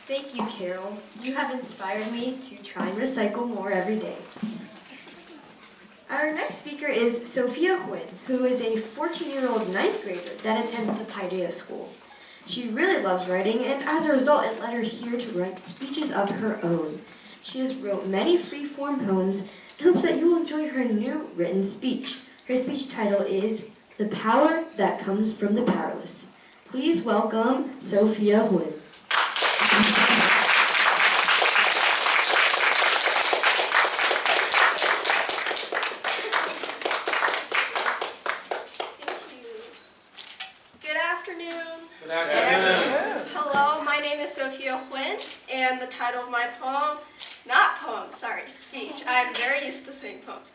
Thank you, Carol. You have inspired me to try and recycle more every day. Our next speaker is Sophia Huynh, who is a 14-year-old ninth grader that attends the Paideia School. She really loves writing, and as a result, it led her here to write speeches of her own. She has wrote many free-form poems and hopes that you will enjoy her new written speech. Her speech title is The Power That Comes from the Powerless. Please welcome Sophia Huynh. Hello, my name is Sophia Huynh, and the title of my speech. I'm very used to saying poems.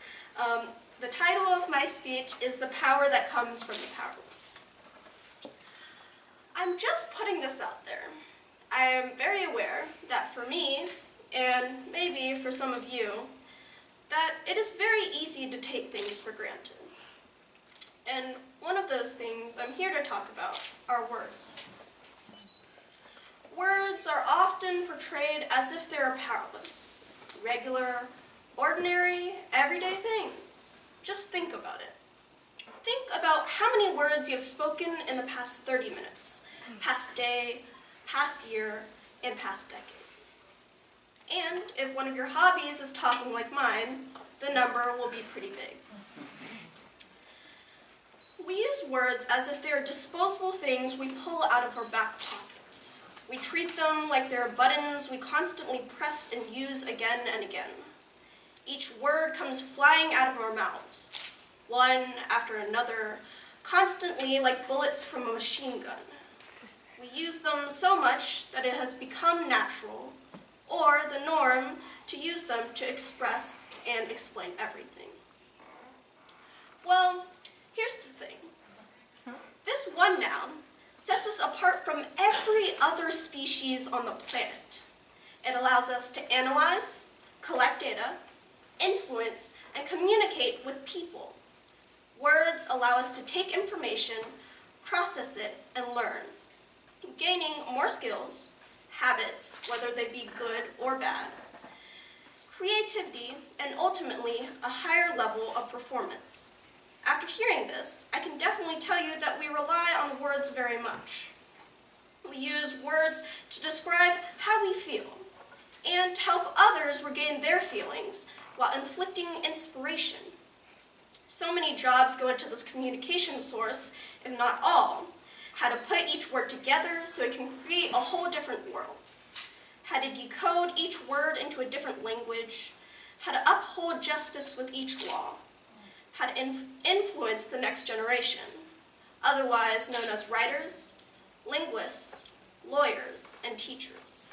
The title of my speech is The Power That Comes from the Powerless. I'm just putting this out there. I am very aware that for me, and maybe for some of you, that it is very easy to take things for granted. And one of those things I'm here to talk about are words. Words are often portrayed as if they're powerless, regular, ordinary, everyday things. Just think about it. Think about how many words you have spoken in the past 30 minutes, past day, past year, and past decade. And if one of your hobbies is talking like mine, the number will be pretty big. We use words as if they are disposable things we pull out of our back pockets. We treat them like they're buttons we constantly press and use again and again. Each word comes flying out of our mouths, one after another, constantly like bullets from a machine gun. We use them so much that it has become natural, or the norm, to use them to express and explain everything. Well, here's the thing. This one noun sets us apart from every other species on the planet. It allows us to analyze, collect data, influence, and communicate with people. Words allow us to take information, process it, and learn, gaining more skills, habits, whether they be good or bad, creativity, and ultimately a higher level of performance. After hearing this, I can definitely tell you that we rely on words very much. We use words to describe how we feel and to help others regain their feelings while inflicting inspiration. So many jobs go into this communication source, if not all, how to put each word together so it can create a whole different world, how to decode each word into a different language, how to uphold justice with each law, how to influence the next generation, otherwise known as writers, linguists, lawyers, and teachers.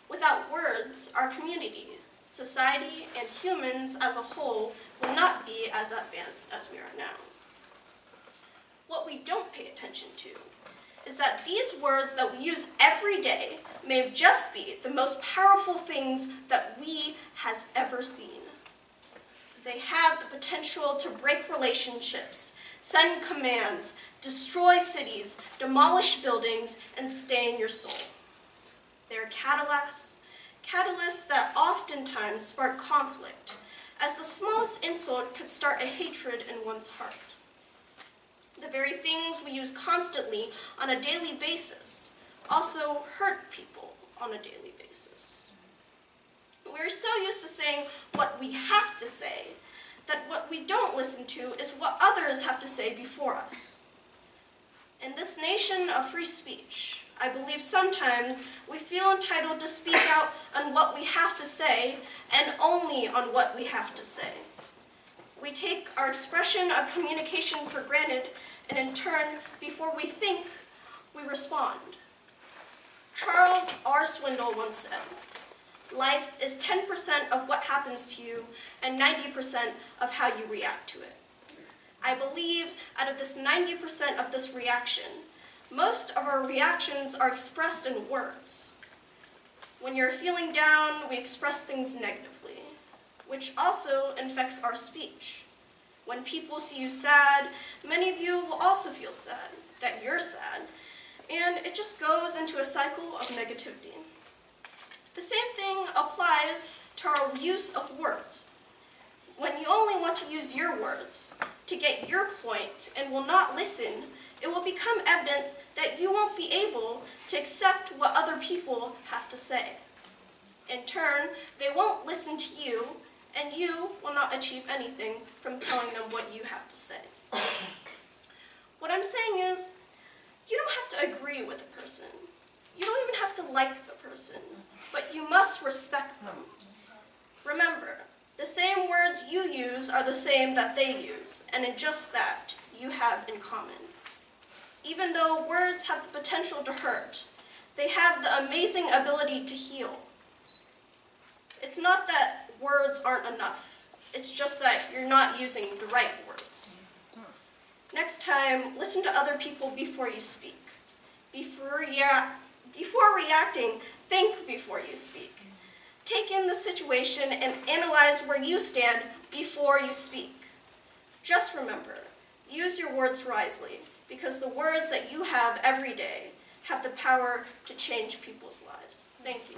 Without words, our community, society, and humans as a whole will not be as advanced as we are now. What we don't pay attention to is that these words that we use every day may just be the most powerful things that we has ever seen. They have the potential to break relationships, send commands, destroy cities, demolish buildings, and stain your soul. They are catalysts that oftentimes spark conflict, as the smallest insult could start a hatred in one's heart. The very things we use constantly on a daily basis also hurt people on a daily basis. We're so used to saying what we have to say that what we don't listen to is what others have to say before us. In this nation of free speech, I believe sometimes we feel entitled to speak out on what we have to say and only on what we have to say. We take our expression of communication for granted, and in turn, before we think, we respond. Charles R. Swindoll once said, "Life is 10% of what happens to you and 90% of how you react to it." I believe out of this 90% of this reaction, most of our reactions are expressed in words. When you're feeling down, we express things negatively, which also infects our speech. When people see you sad, many of you will also feel sad, that you're sad, and it just goes into a cycle of negativity. The same thing applies to our use of words. When you only want to use your words to get your point and will not listen, it will become evident that you won't be able to accept what other people have to say. In turn, they won't listen to you, and you will not achieve anything from telling them what you have to say. What I'm saying is, you don't have to agree with a person. You don't even have to like the person, but you must respect them. Remember, the same words you use are the same that they use, and in just that, you have in common. Even though words have the potential to hurt, they have the amazing ability to heal. It's not that words aren't enough. It's just that you're not using the right words. Next time, listen to other people before you speak. Before reacting, think before you speak. Take in the situation and analyze where you stand before you speak. Just remember, use your words wisely, because the words that you have every day have the power to change people's lives. Thank you.